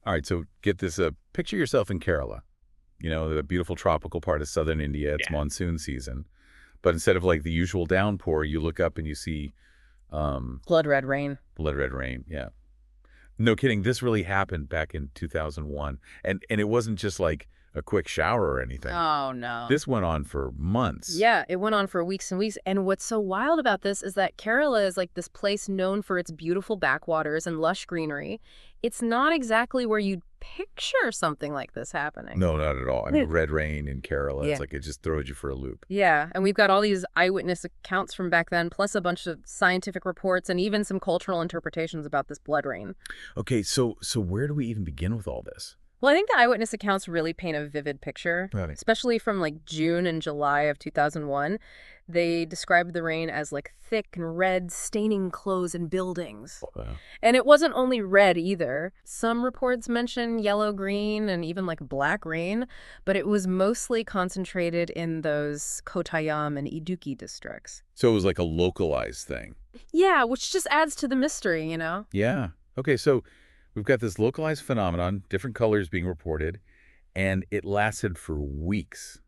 All right, so get this. Picture yourself in Kerala, the beautiful tropical part of southern India. It's Yeah. monsoon season. But instead of like the usual downpour, you look up and you see Blood red rain. blood red rain. Yeah. No kidding. This really happened back in 2001. And it wasn't just like a quick shower or anything. Oh, no. This went on for months. Yeah, it went on for weeks and weeks. And what's so wild about this is that Kerala is like this place known for its beautiful backwaters and lush greenery. It's not exactly where you'd picture something like this happening. No, not at all. I mean, red rain in Kerala, Yeah. it's like it just throws you for a loop. Yeah, and we've got all these eyewitness accounts from back then, plus a bunch of scientific reports and even some cultural interpretations about this blood rain. Okay, so where do we even begin with all this? Well, I think the eyewitness accounts really paint a vivid picture, Right. especially from like June and July of 2001. They described the rain as like thick and red, staining clothes and buildings. Wow. And it wasn't only red either. Some reports mention yellow, green, and even like black rain, but it was mostly concentrated in those Kottayam and Idukki districts. So it was like a localized thing. Yeah, which just adds to the mystery, you know? Yeah. Okay, so we've got this localized phenomenon, different colors being reported, and it lasted for weeks.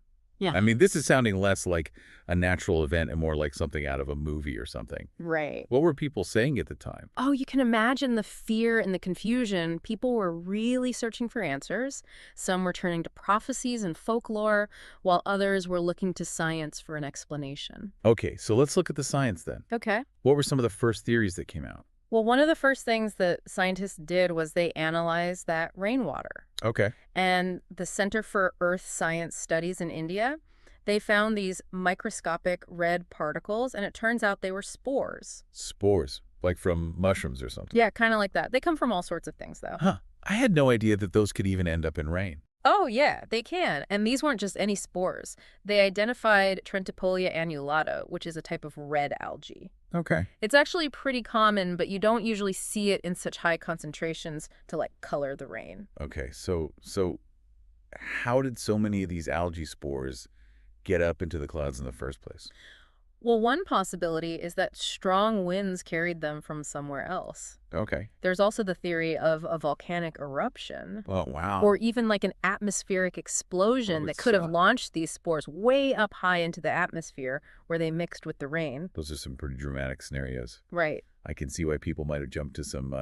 Yeah. I mean, this is sounding less like a natural event and more like something out of a movie or something. Right. What were people saying at the time? Oh, you can imagine the fear and the confusion. People were really searching for answers. Some were turning to prophecies and folklore, while others were looking to science for an explanation. Okay, so let's look at the science then. Okay. What were some of the first theories that came out? Well, one of the first things that scientists did was they analyzed that rainwater. Okay. And the Center for Earth Science Studies in India, they found these microscopic red particles, and it turns out they were spores. Spores, like from mushrooms or something. Yeah, kind of like that. They come from all sorts of things, though. Huh. I had no idea that those could even end up in rain. Oh, yeah, they can. And these weren't just any spores. They identified Trentipolia annulata, which is a type of red algae. Okay. It's actually pretty common, but you don't usually see it in such high concentrations to, like, color the rain. Okay, so how did so many of these algae spores get up into the clouds in the first place? Well, one possibility is that strong winds carried them from somewhere else. Okay. There's also the theory of a volcanic eruption. Oh, wow. Or even like an atmospheric explosion that could have launched these spores way up high into the atmosphere where they mixed with the rain. Those are some pretty dramatic scenarios. Right. I can see why people might have jumped to some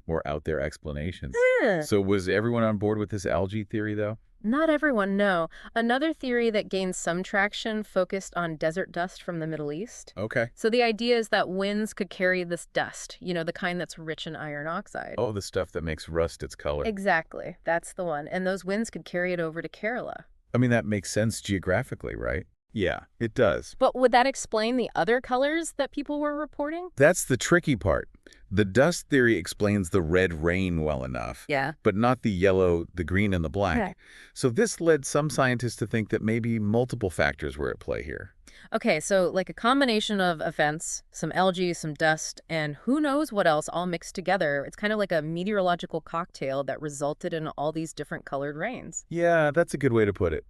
more out there explanations. Eh. So was everyone on board with this algae theory, though? Not everyone, no. Another theory that gained some traction focused on desert dust from the Middle East. Okay. So the idea is that winds could carry this dust, the kind that's rich in iron oxide. Oh, the stuff that makes rust its color. Exactly. That's the one. And those winds could carry it over to Kerala. I mean, that makes sense geographically, right? Yeah, it does. But would that explain the other colors that people were reporting? That's the tricky part. The dust theory explains the red rain well enough. Yeah. But not the yellow, the green, and the black. Okay. So this led some scientists to think that maybe multiple factors were at play here. Okay, so like a combination of events, some algae, some dust, and who knows what else all mixed together. It's kind of like a meteorological cocktail that resulted in all these different colored rains. Yeah, that's a good way to put it.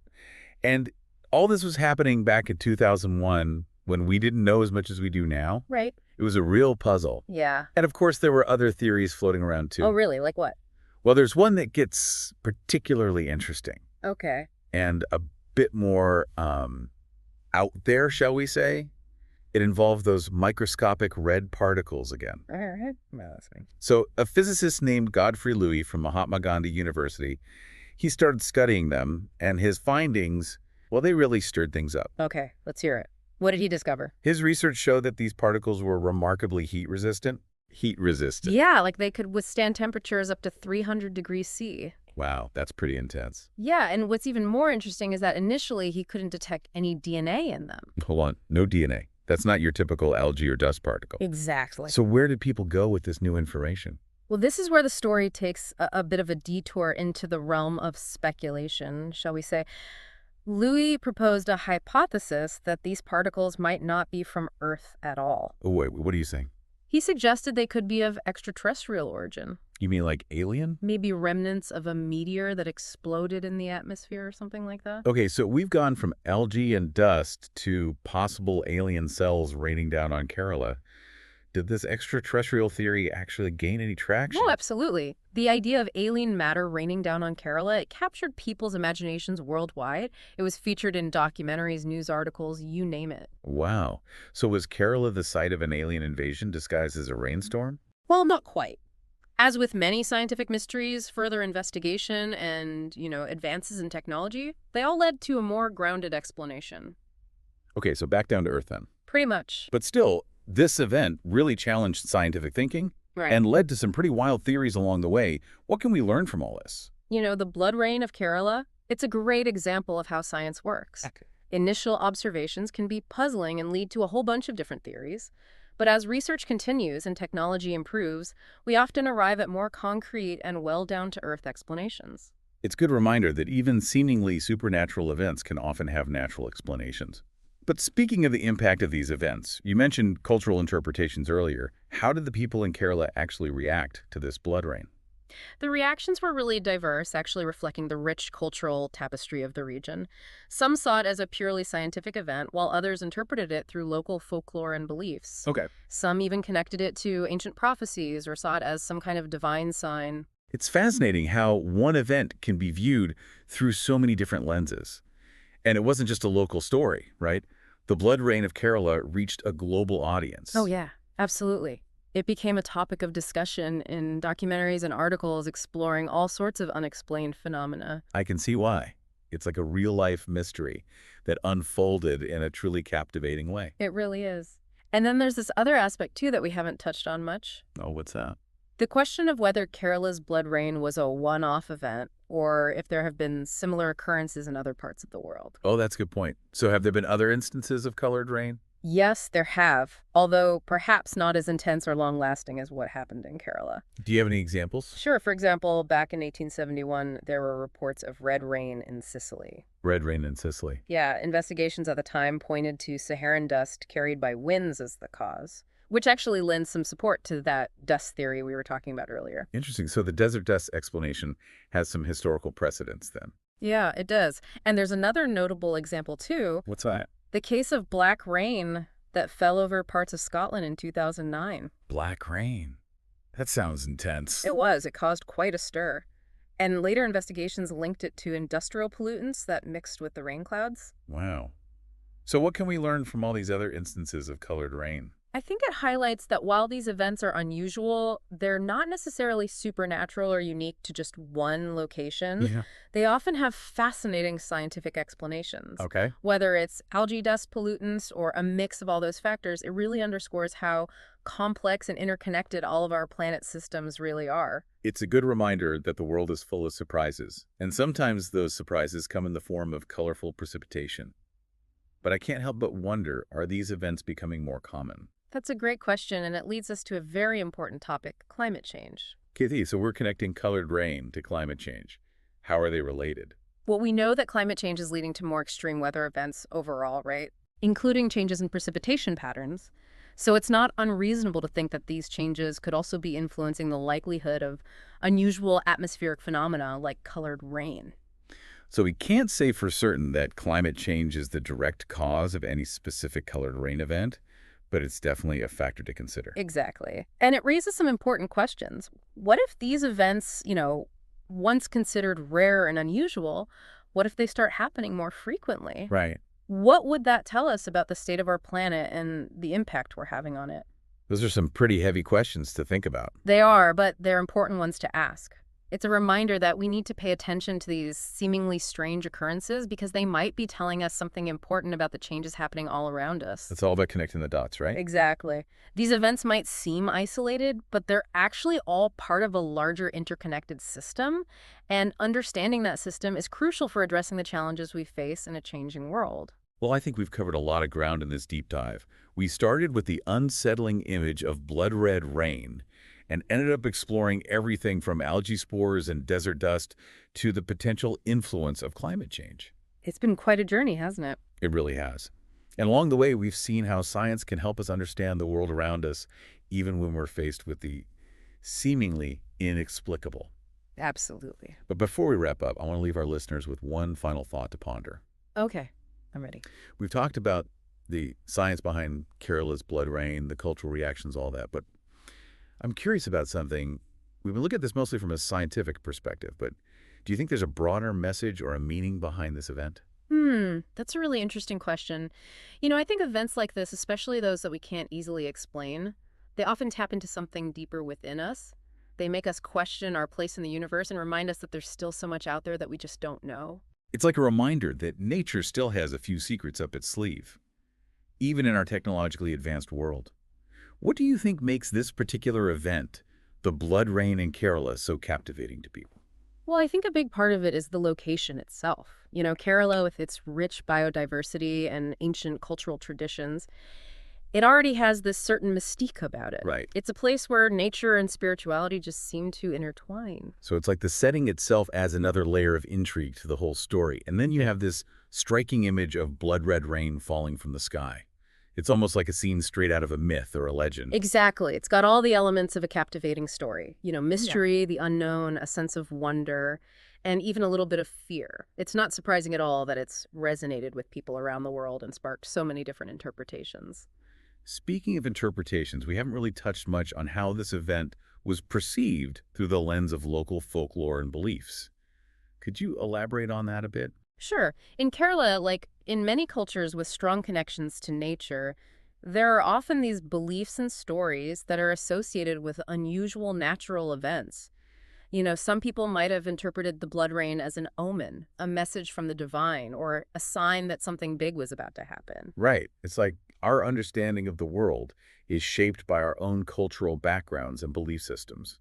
And all this was happening back in 2001 when we didn't know as much as we do now. Right. It was a real puzzle. Yeah. And of course, there were other theories floating around too. Oh, really? Like what? Well, there's one that gets particularly interesting Okay. and a bit more out there, shall we say. It involved those microscopic red particles again. All right. So a physicist named Godfrey Louis from Mahatma Gandhi University, he started studying them, and his findings, well, they really stirred things up. Okay, let's hear it. What did he discover? His research showed that these particles were remarkably heat resistant. Yeah, like they could withstand temperatures up to 300 degrees C. Wow, that's pretty intense. Yeah, and what's even more interesting is that initially he couldn't detect any DNA in them. Hold on, no DNA. That's not your typical algae or dust particle. Exactly. So where did people go with this new information? Well, this is where the story takes a bit of a detour into the realm of speculation, shall we say. Louis proposed a hypothesis that these particles might not be from Earth at all. Oh, wait, what are you saying? He suggested they could be of extraterrestrial origin. You mean like alien? Maybe remnants of a meteor that exploded in the atmosphere or something like that. Okay, so we've gone from algae and dust to possible alien cells raining down on Kerala. Did this extraterrestrial theory actually gain any Oh, traction? absolutely. The idea of alien matter raining down on Kerala, it captured people's imaginations worldwide. It was featured in documentaries, news articles, you name it. Wow. So was Kerala the site of an alien invasion disguised as a rainstorm? Well, not quite. As with many scientific mysteries, further investigation and, advances in technology, they all led to a more grounded explanation. Okay, so back down to Earth then. Pretty much. But still, this event really challenged scientific thinking Right. and led to some pretty wild theories along the way. What can we learn from all this? The blood rain of Kerala, it's a great example of how science works. Okay. Initial observations can be puzzling and lead to a whole bunch of different theories. But as research continues and technology improves, we often arrive at more concrete and well down to earth explanations. It's a good reminder that even seemingly supernatural events can often have natural explanations. But speaking of the impact of these events, you mentioned cultural interpretations earlier. How did the people in Kerala actually react to this blood rain? The reactions were really diverse, actually reflecting the rich cultural tapestry of the region. Some saw it as a purely scientific event, while others interpreted it through local folklore and beliefs. Okay. Some even connected it to ancient prophecies or saw it as some kind of divine sign. It's fascinating how one event can be viewed through so many different lenses. And it wasn't just a local story, right? The blood rain of Kerala reached a global Oh, audience. yeah, absolutely. It became a topic of discussion in documentaries and articles exploring all sorts of unexplained phenomena. I can see why. It's like a real-life mystery that unfolded in a truly captivating way. It really is. And then there's this other aspect, too, that we haven't touched on much. Oh, what's that? The question of whether Kerala's blood rain was a one-off event or if there have been similar occurrences in other parts of the world. Oh, that's a good point. So have there been other instances of colored rain? Yes, there have, although perhaps not as intense or long-lasting as what happened in Kerala. Do you have any examples? Sure, for example, back in 1871, there were reports of red rain in Sicily. Red rain in Sicily. Yeah, investigations at the time pointed to Saharan dust carried by winds as the cause, which actually lends some support to that dust theory we were talking about earlier. Interesting. So the desert dust explanation has some historical precedence then. Yeah, it does. And there's another notable example, too. What's that? The case of black rain that fell over parts of Scotland in 2009. Black rain. That sounds intense. It was. It caused quite a stir. And later investigations linked it to industrial pollutants that mixed with the rain clouds. Wow. So what can we learn from all these other instances of colored rain? I think it highlights that while these events are unusual, they're not necessarily supernatural or unique to just one location. Yeah. They often have fascinating scientific explanations. Okay. Whether it's algae dust pollutants or a mix of all those factors, it really underscores how complex and interconnected all of our planet systems really are. It's a good reminder that the world is full of surprises, and sometimes those surprises come in the form of colorful precipitation. But I can't help but wonder, are these events becoming more common? That's a great question, and it leads us to a very important topic, climate change. Kathy, so we're connecting colored rain to climate change. How are they related? Well, we know that climate change is leading to more extreme weather events overall, right? Including changes in precipitation patterns. So it's not unreasonable to think that these changes could also be influencing the likelihood of unusual atmospheric phenomena like colored rain. So we can't say for certain that climate change is the direct cause of any specific colored rain event, but it's definitely a factor to consider. Exactly. And it raises some important questions. What if these events, once considered rare and unusual, what if they start happening more frequently? Right. What would that tell us about the state of our planet and the impact we're having on it? Those are some pretty heavy questions to think about. They are, but they're important ones to ask. It's a reminder that we need to pay attention to these seemingly strange occurrences because they might be telling us something important about the changes happening all around us. It's all about connecting the dots, right? Exactly. These events might seem isolated, but they're actually all part of a larger interconnected system, and understanding that system is crucial for addressing the challenges we face in a changing world. Well, I think we've covered a lot of ground in this deep dive. We started with the unsettling image of blood red rain and ended up exploring everything from algae spores and desert dust to the potential influence of climate change. It's been quite a journey, hasn't it? It really has. And along the way, we've seen how science can help us understand the world around us, even when we're faced with the seemingly inexplicable. Absolutely. But before we wrap up, I want to leave our listeners with one final thought to ponder. Okay, I'm ready. We've talked about the science behind Kerala's blood rain, the cultural reactions, all that. But I'm curious about something. We've been looking at this mostly from a scientific perspective, but do you think there's a broader message or a meaning behind this event? That's a really interesting question. I think events like this, especially those that we can't easily explain, they often tap into something deeper within us. They make us question our place in the universe and remind us that there's still so much out there that we just don't know. It's like a reminder that nature still has a few secrets up its sleeve, even in our technologically advanced world. What do you think makes this particular event, the blood rain in Kerala, so captivating to people? Well, I think a big part of it is the location itself. Kerala, with its rich biodiversity and ancient cultural traditions, it already has this certain mystique about it. Right. It's a place where nature and spirituality just seem to intertwine. So it's like the setting itself adds another layer of intrigue to the whole story. And then you have this striking image of blood red rain falling from the sky. It's almost like a scene straight out of a myth or a legend. Exactly. It's got all the elements of a captivating story. Mystery, the unknown, a sense of wonder, and even a little bit of fear. It's not surprising at all that it's resonated with people around the world and sparked so many different interpretations. Speaking of interpretations, we haven't really touched much on how this event was perceived through the lens of local folklore and beliefs. Could you elaborate on that a bit? Sure. In Kerala, like in many cultures with strong connections to nature, there are often these beliefs and stories that are associated with unusual natural events. Some people might have interpreted the blood rain as an omen, a message from the divine, or a sign that something big was about to happen. Right. It's like our understanding of the world is shaped by our own cultural backgrounds and belief systems.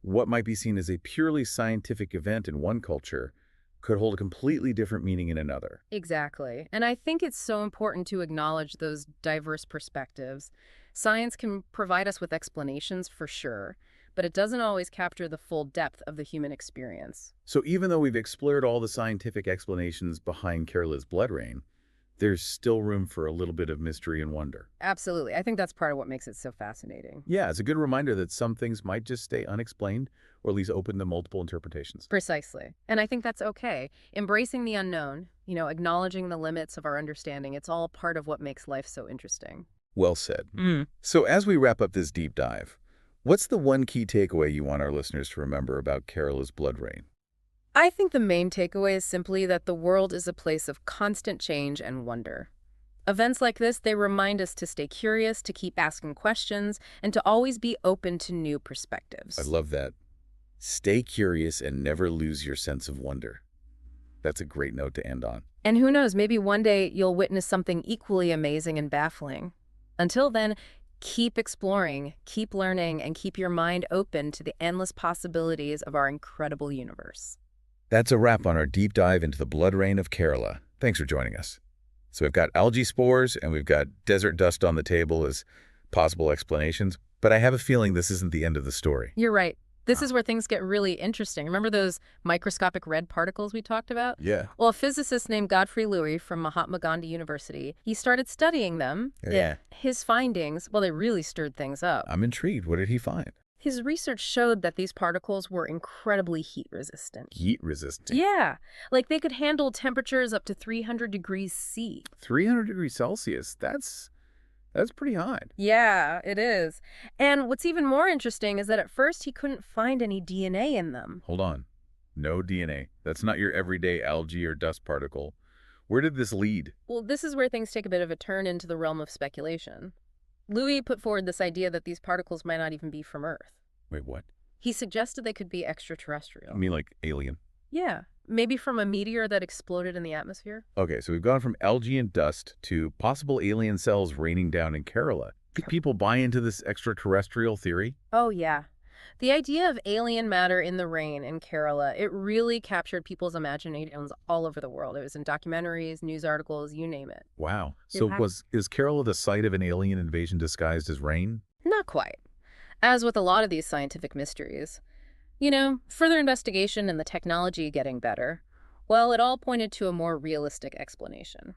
What might be seen as a purely scientific event in one culture could hold a completely different meaning in another. Exactly. And I think it's so important to acknowledge those diverse perspectives. Science can provide us with explanations for sure, but it doesn't always capture the full depth of the human experience. So even though we've explored all the scientific explanations behind Kerala's blood rain, there's still room for a little bit of mystery and wonder. Absolutely. I think that's part of what makes it so fascinating. Yeah, it's a good reminder that some things might just stay unexplained or at least open to multiple interpretations. Precisely. And I think that's okay. Embracing the unknown, acknowledging the limits of our understanding, it's all part of what makes life so interesting. Well said. So as we wrap up this deep dive, what's the one key takeaway you want our listeners to remember about Kerala's blood rain? I think the main takeaway is simply that the world is a place of constant change and wonder. Events like this, they remind us to stay curious, to keep asking questions, and to always be open to new perspectives. I love that. Stay curious and never lose your sense of wonder. That's a great note to end on. And who knows, maybe one day you'll witness something equally amazing and baffling. Until then, keep exploring, keep learning, and keep your mind open to the endless possibilities of our incredible universe. That's a wrap on our deep dive into the blood rain of Kerala. Thanks for joining us. So we've got algae spores and we've got desert dust on the table as possible explanations, but I have a feeling this isn't the end of the story. You're right. This is where things get really interesting. Remember those microscopic red particles we talked about? Yeah. Well, a physicist named Godfrey Louis from Mahatma Gandhi University, he started studying them. Yeah. His findings, well, they really stirred things up. I'm intrigued. What did he find? His research showed that these particles were incredibly heat resistant. Heat resistant. Yeah, like they could handle temperatures up to 300 degrees C. 300 degrees Celsius. That's pretty high. Yeah, it is. And what's even more interesting is that at first he couldn't find any DNA in them. Hold on. No DNA. That's not your everyday algae or dust particle. Where did this lead? Well, this is where things take a bit of a turn into the realm of speculation. Louis put forward this idea that these particles might not even be from Earth. Wait, what? He suggested they could be extraterrestrial. I mean, like alien. Yeah, maybe from a meteor that exploded in the atmosphere. Okay, so we've gone from algae and dust to possible alien cells raining down in Kerala. Think people buy into this extraterrestrial theory? Oh, yeah. The idea of alien matter in the rain in Kerala, it really captured people's imaginations all over the world. It was in documentaries, news articles, you name it. Wow. So is Kerala the site of an alien invasion disguised as rain? Not quite. As with a lot of these scientific mysteries, further investigation and the technology getting better, well, it all pointed to a more realistic explanation.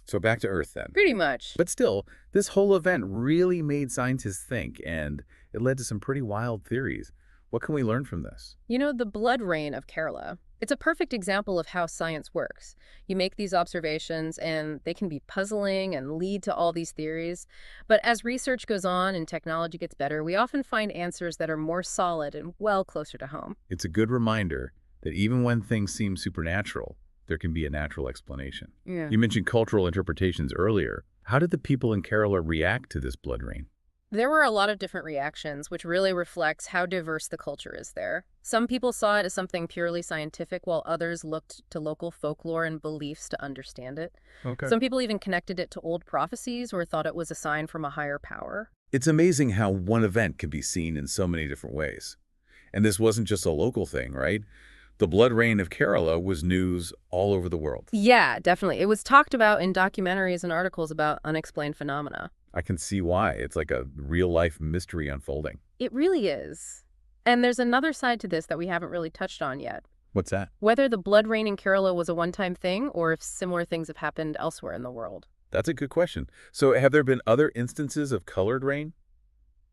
So back to Earth then. Pretty much. But still, this whole event really made scientists think, and it led to some pretty wild theories. What can we learn from this? The blood rain of Kerala, It's a perfect example of how science works. You make these observations, and they can be puzzling and lead to all these theories. But as research goes on and technology gets better, we often find answers that are more solid and well closer to home. It's a good reminder that even when things seem supernatural, there can be a natural explanation. Yeah. You mentioned cultural interpretations earlier. How did the people in Kerala react to this blood rain? There were a lot of different reactions, which really reflects how diverse the culture is there. Some people saw it as something purely scientific, while others looked to local folklore and beliefs to understand it. Okay. Some people even connected it to old prophecies or thought it was a sign from a higher power. It's amazing how one event can be seen in so many different ways. And this wasn't just a local thing, right? The blood rain of Kerala was news all over the world. Yeah, definitely. It was talked about in documentaries and articles about unexplained phenomena. I can see why. It's like a real-life mystery unfolding. It really is. And there's another side to this that we haven't really touched on yet. What's that? Whether the blood rain in Kerala was a one-time thing or if similar things have happened elsewhere in the world. That's a good question. So have there been other instances of colored rain?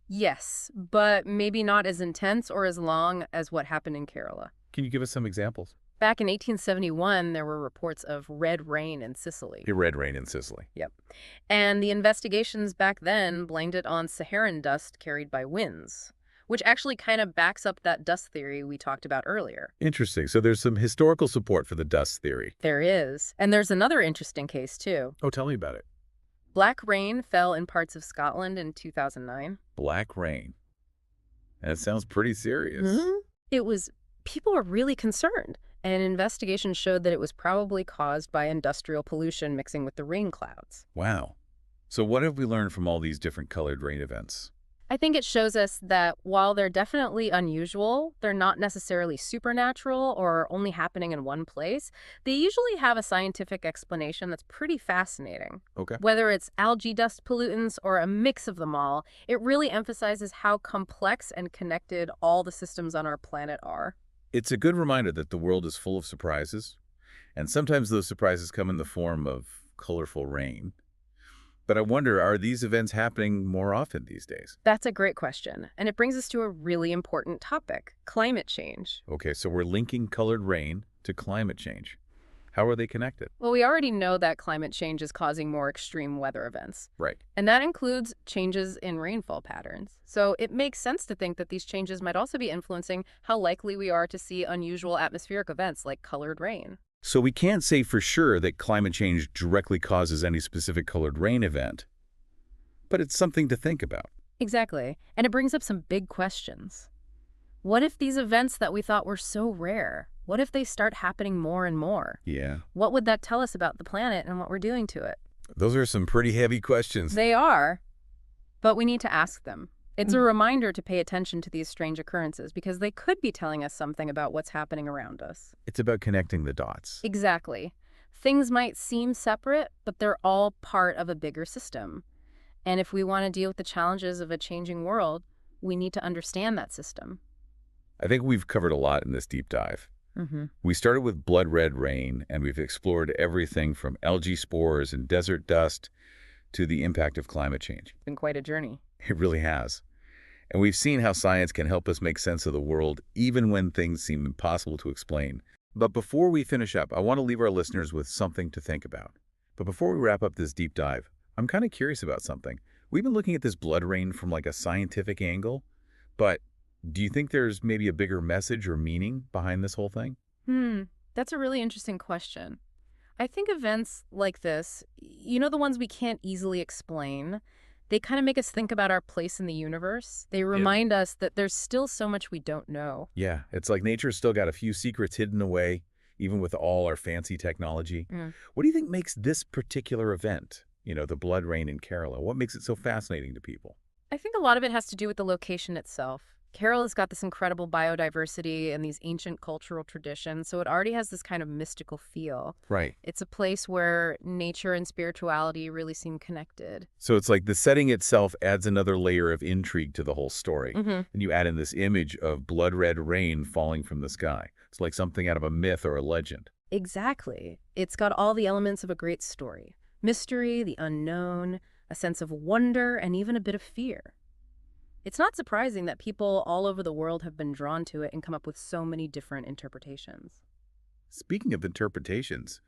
Yes, but maybe not as intense or as long as what happened in Kerala. Can you give us some examples? Back in 1871, there were reports of red rain in Sicily. Red rain in Sicily. Yep. And the investigations back then blamed it on Saharan dust carried by winds, which actually kind of backs up that dust theory we talked about earlier. Interesting. So there's some historical support for the dust theory. There is. And there's another interesting case, too. Oh, tell me about it. Black rain fell in parts of Scotland in 2009. Black rain. That sounds pretty serious. It was, people were really concerned. And investigations showed that it was probably caused by industrial pollution mixing with the rain clouds. Wow. So what have we learned from all these different colored rain events? I think it shows us that while they're definitely unusual, they're not necessarily supernatural or only happening in one place. They usually have a scientific explanation that's pretty fascinating. Okay. Whether it's algae dust pollutants or a mix of them all, it really emphasizes how complex and connected all the systems on our planet are. It's a good reminder that the world is full of surprises, and sometimes those surprises come in the form of colorful rain. But I wonder, are these events happening more often these days? That's a great question, and it brings us to a really important topic, climate change. Okay, so we're linking colored rain to climate change. How are they connected? Well, we already know that climate change is causing more extreme weather events. Right. And that includes changes in rainfall patterns. So it makes sense to think that these changes might also be influencing how likely we are to see unusual atmospheric events like colored rain. So we can't say for sure that climate change directly causes any specific colored rain event, but it's something to think about. Exactly. And it brings up some big questions. What if these events that we thought were so rare, what if they start happening more and more? Yeah. What would that tell us about the planet and what we're doing to it? Those are some pretty heavy questions. They are, but we need to ask them. It's a reminder to pay attention to these strange occurrences because they could be telling us something about what's happening around us. It's about connecting the dots. Exactly. Things might seem separate, but they're all part of a bigger system. And if we want to deal with the challenges of a changing world, we need to understand that system. I think we've covered a lot in this deep dive. We started with blood red rain, and we've explored everything from algae spores and desert dust to the impact of climate change. It's been quite a journey. It really has. And we've seen how science can help us make sense of the world even when things seem impossible to explain. But before we finish up, I want to leave our listeners with something to think about. But before we wrap up this deep dive, I'm kind of curious about something. We've been looking at this blood rain from like a scientific angle, but do you think there's maybe a bigger message or meaning behind this whole thing? That's a really interesting question. I think events like this, the ones we can't easily explain, they kind of make us think about our place in the universe. They remind us that there's still so much we don't know. Yeah, it's like nature's still got a few secrets hidden away, even with all our fancy technology. What do you think makes this particular event, the blood rain in Kerala, what makes it so fascinating to people? I think a lot of it has to do with the location itself. Kerala's got this incredible biodiversity and these ancient cultural traditions, so it already has this kind of mystical feel. Right. It's a place where nature and spirituality really seem connected. So it's like the setting itself adds another layer of intrigue to the whole story. And you add in this image of blood red rain falling from the sky. It's like something out of a myth or a legend. Exactly. It's got all the elements of a great story. Mystery, the unknown, a sense of wonder, and even a bit of fear. It's not surprising that people all over the world have been drawn to it and come up with so many different interpretations. Speaking of interpretations,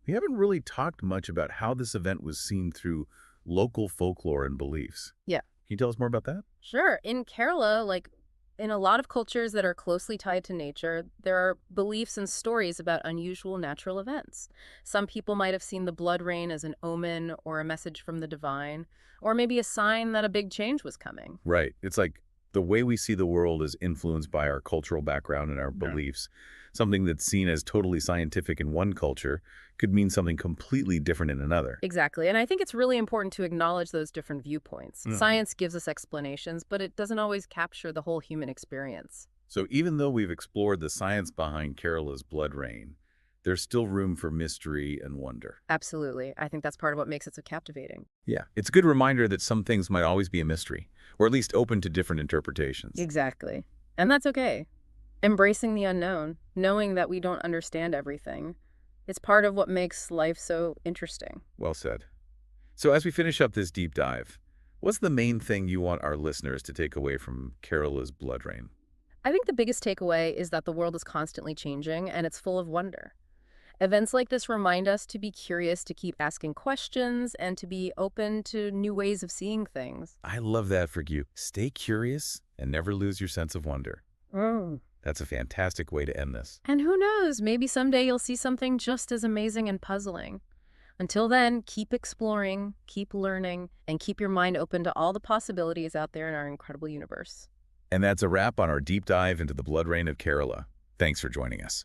we haven't really talked much about how this event was seen through local folklore and beliefs. Yeah. Can you tell us more about that? Sure. In Kerala, like in a lot of cultures that are closely tied to nature, there are beliefs and stories about unusual natural events. Some people might have seen the blood rain as an omen or a message from the divine, or maybe a sign that a big change was coming. Right. It's like the way we see the world is influenced by our cultural background and our beliefs. Something that's seen as totally scientific in one culture could mean something completely different in another. Exactly. And I think it's really important to acknowledge those different viewpoints. Science gives us explanations, but it doesn't always capture the whole human experience. So even though we've explored the science behind Kerala's blood rain, there's still room for mystery and wonder. Absolutely. I think that's part of what makes it so captivating. Yeah, it's a good reminder that some things might always be a mystery, or at least open to different interpretations. Exactly. And that's okay. Embracing the unknown, knowing that we don't understand everything, it's part of what makes life so interesting. Well said. So as we finish up this deep dive, what's the main thing you want our listeners to take away from Kerala's blood rain? I think the biggest takeaway is that the world is constantly changing and it's full of wonder. Events like this remind us to be curious, to keep asking questions, and to be open to new ways of seeing things. I love that for you. Stay curious and never lose your sense of wonder. Mm. That's a fantastic way to end this. And who knows, maybe someday you'll see something just as amazing and puzzling. Until then, keep exploring, keep learning, and keep your mind open to all the possibilities out there in our incredible universe. And that's a wrap on our deep dive into the blood rain of Kerala. Thanks for joining us.